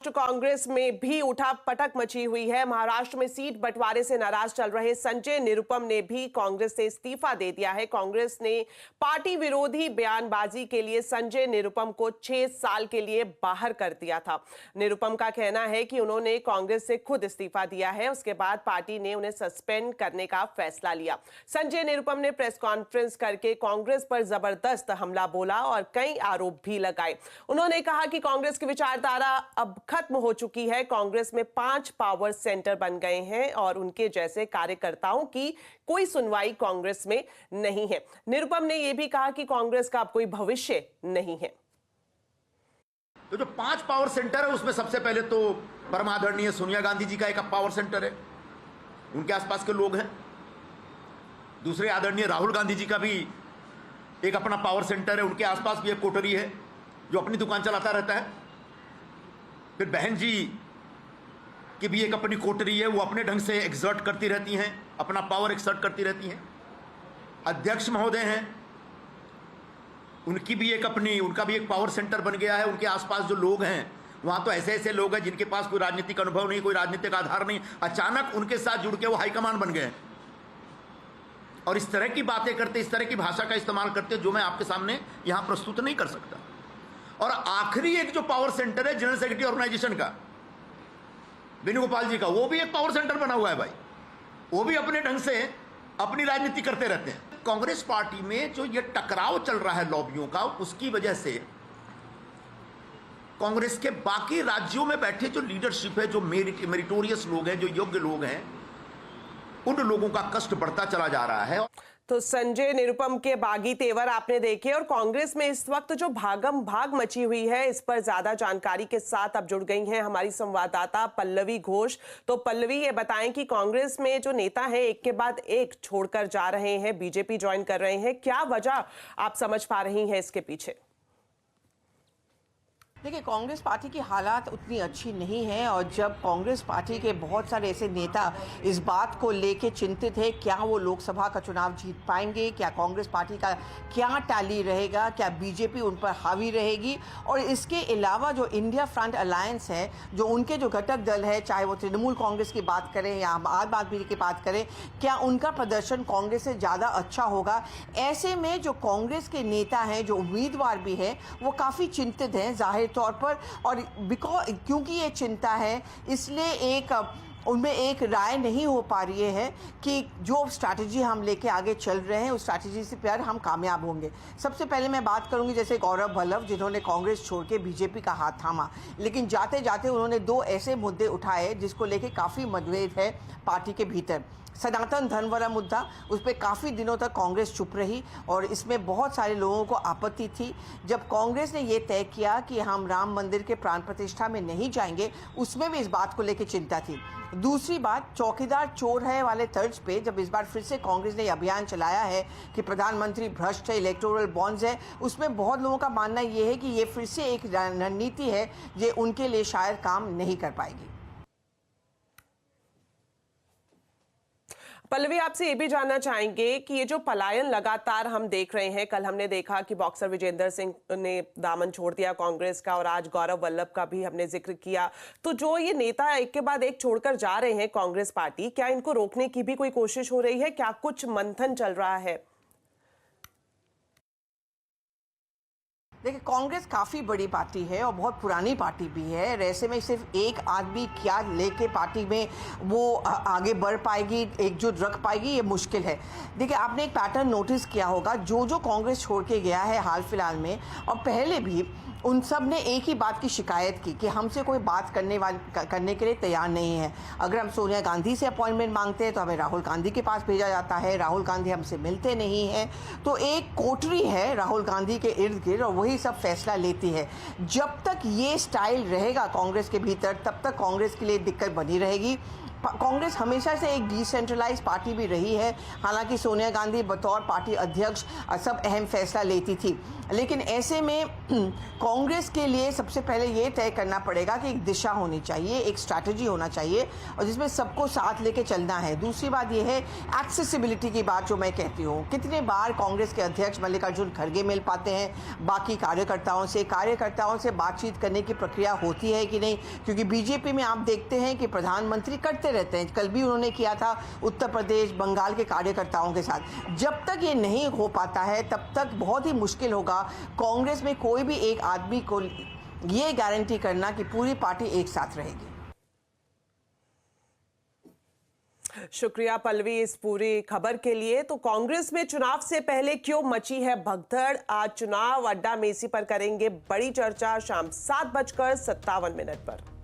कांग्रेस में भी उठापटक मची हुई है। महाराष्ट्र में सीट बंटवारे से नाराज चल रहे संजय निरुपम ने भी कांग्रेस से इस्तीफा दे दिया है। कांग्रेस ने पार्टी विरोधी बयानबाजी के लिए संजय निरुपम को 6 साल के लिए बाहर कर दिया था। निरुपम का कहना है कि उन्होंने कांग्रेस से खुद इस्तीफा दिया है, उसके बाद पार्टी ने उन्हें सस्पेंड करने का फैसला लिया। संजय निरुपम ने प्रेस कॉन्फ्रेंस करके कांग्रेस पर जबरदस्त हमला बोला और कई आरोप भी लगाए। उन्होंने कहा कि कांग्रेस की विचारधारा अब खत्म हो चुकी है। कांग्रेस में 5 पावर सेंटर बन गए हैं और उनके जैसे कार्यकर्ताओं की कोई सुनवाई कांग्रेस में नहीं है। निरुपम ने यह भी कहा कि कांग्रेस का अब कोई भविष्य नहीं है। तो जो 5 पावर सेंटर है उसमें सबसे पहले तो परमादरणीय सोनिया गांधी जी का एक पावर सेंटर है, उनके आसपास के लोग हैं। दूसरे आदरणीय राहुल गांधी जी का भी एक अपना पावर सेंटर है, उनके आसपास भी एक कोटरी है जो अपनी दुकान चलाता रहता है। फिर बहन जी की भी एक अपनी कोटरी है, वो अपने ढंग से एक्सर्ट करती रहती हैं, अपना पावर एक्सर्ट करती रहती हैं। अध्यक्ष महोदय हैं, उनका भी एक पावर सेंटर बन गया है। उनके आसपास जो लोग हैं वहां तो ऐसे ऐसे लोग हैं जिनके पास कोई राजनीतिक अनुभव नहीं, कोई राजनीतिक आधार नहीं, अचानक उनके साथ जुड़ के वो हाईकमान बन गए और इस तरह की बातें करते, इस तरह की भाषा का इस्तेमाल करते जो मैं आपके सामने यहां प्रस्तुत नहीं कर सकता। और आखिरी एक जो पावर सेंटर है जनरल सेक्रेटरी ऑर्गेनाइजेशन का वेणुगोपाल जी का, वो भी एक पावर सेंटर बना हुआ है भाई। वो भी अपने ढंग से अपनी राजनीति करते रहते हैं। कांग्रेस पार्टी में जो ये टकराव चल रहा है लॉबियों का, उसकी वजह से कांग्रेस के बाकी राज्यों में बैठे जो लीडरशिप है, जो मेरिटोरियस लोग हैं, जो योग्य लोग हैं, उन लोगों का कष्ट बढ़ता चला जा रहा है। तो संजय निरुपम के बागी तेवर आपने देखे और कांग्रेस में इस वक्त जो भागम भाग मची हुई है, इस पर ज्यादा जानकारी के साथ अब जुड़ गई हैं हमारी संवाददाता पल्लवी घोष। तो पल्लवी, ये बताएं कि कांग्रेस में जो नेता हैं एक के बाद एक छोड़कर जा रहे हैं, बीजेपी ज्वाइन कर रहे हैं, क्या वजह आप समझ पा रही हैं इसके पीछे? देखिए, कांग्रेस पार्टी की हालात उतनी अच्छी नहीं है और जब कांग्रेस पार्टी के बहुत सारे ऐसे नेता इस बात को लेके चिंतित है क्या वो लोकसभा का चुनाव जीत पाएंगे, क्या कांग्रेस पार्टी का क्या टैली रहेगा, क्या बीजेपी उन पर हावी रहेगी, और इसके अलावा जो इंडिया फ्रंट अलायंस है, जो उनके जो घटक दल है, चाहे वो तृणमूल कांग्रेस की बात करें या आम आदमी की बात करें, क्या उनका प्रदर्शन कांग्रेस से ज़्यादा अच्छा होगा। ऐसे में जो कांग्रेस के नेता हैं, जो उम्मीदवार भी हैं, वो काफ़ी चिंतित हैं जाहिर तौर पर। और क्योंकि ये चिंता है, इसलिए उनमें एक राय नहीं हो पा रही है कि जो स्ट्रैटेजी हम लेके आगे चल रहे हैं उस स्ट्रैटेजी से पर हम कामयाब होंगे। सबसे पहले मैं बात करूंगी जैसे गौरव वल्लभ, जिन्होंने कांग्रेस छोड़ के बीजेपी का हाथ थामा, लेकिन जाते जाते उन्होंने 2 ऐसे मुद्दे उठाए जिसको लेके काफ़ी मतभेद है पार्टी के भीतर। सनातन धर्म वाला मुद्दा, उस पर काफ़ी दिनों तक कांग्रेस चुप रही और इसमें बहुत सारे लोगों को आपत्ति थी। जब कांग्रेस ने ये तय किया कि हम राम मंदिर के प्राण प्रतिष्ठा में नहीं जाएंगे, उसमें भी इस बात को लेकर चिंता थी। दूसरी बात, चौकीदार चोर है वाले तर्ज पे जब इस बार फिर से कांग्रेस ने अभियान चलाया है कि प्रधानमंत्री भ्रष्ट है, इलेक्टोरल बॉन्ड्स है, उसमें बहुत लोगों का मानना ये है कि ये फिर से एक रणनीति है, ये उनके लिए शायद काम नहीं कर पाएगी। पल्लवी, आपसे ये भी जानना चाहेंगे कि ये जो पलायन लगातार हम देख रहे हैं, कल हमने देखा कि बॉक्सर विजेंद्र सिंह ने दामन छोड़ दिया कांग्रेस का और आज गौरव वल्लभ का भी हमने जिक्र किया, तो जो ये नेता एक के बाद एक छोड़कर जा रहे हैं कांग्रेस पार्टी, क्या इनको रोकने की भी कोई कोशिश हो रही है? क्या कुछ मंथन चल रहा है? देखिए, कांग्रेस काफ़ी बड़ी पार्टी है और बहुत पुरानी पार्टी भी है। ऐसे में सिर्फ एक आदमी क्या लेके पार्टी में वो आगे बढ़ पाएगी, एकजुट रख पाएगी, ये मुश्किल है। देखिए, आपने एक पैटर्न नोटिस किया होगा, जो कांग्रेस छोड़ के गया है हाल फिलहाल में और पहले भी, उन सब ने एक ही बात की शिकायत की कि हमसे कोई बात करने के लिए तैयार नहीं है। अगर हम सोनिया गांधी से अपॉइंटमेंट मांगते हैं तो हमें राहुल गांधी के पास भेजा जाता है, राहुल गांधी हमसे मिलते नहीं हैं। तो एक कोठरी है राहुल गांधी के इर्द गिर्द और वही सब फैसला लेती है। जब तक ये स्टाइल रहेगा कांग्रेस के भीतर, तब तक कांग्रेस के लिए दिक्कत बनी रहेगी। कांग्रेस हमेशा से एक डिसेंट्रलाइज पार्टी भी रही है। हालांकि सोनिया गांधी बतौर पार्टी अध्यक्ष सब अहम फैसला लेती थी, लेकिन ऐसे में कांग्रेस के लिए सबसे पहले ये तय करना पड़ेगा कि एक दिशा होनी चाहिए, एक स्ट्रैटेजी होना चाहिए और जिसमें सबको साथ लेके चलना है। दूसरी बात यह है एक्सेसिबिलिटी की बात जो मैं कहती हूँ, कितने बार कांग्रेस के अध्यक्ष मल्लिकार्जुन खड़गे मिल पाते हैं बाकी कार्यकर्ताओं से बातचीत करने की प्रक्रिया होती है कि नहीं, क्योंकि बीजेपी में आप देखते हैं कि प्रधानमंत्री करते रहते हैं। कल भी उन्होंने किया था उत्तर प्रदेश बंगाल के कार्यकर्ताओं के साथ। जब तक ये नहीं हो पाता है तब तक बहुत ही मुश्किल होगा कांग्रेस में कोई भी एक आदमी को ये गारंटी करना कि पूरी पार्टी एक साथ रहेगी। शुक्रिया पल्लवी इस पूरी खबर के लिए। तो कांग्रेस में चुनाव से पहले क्यों मची है भगदड़, आज चुनाव अड्डा मेसी पर करेंगे बड़ी चर्चा शाम 7:57 पर।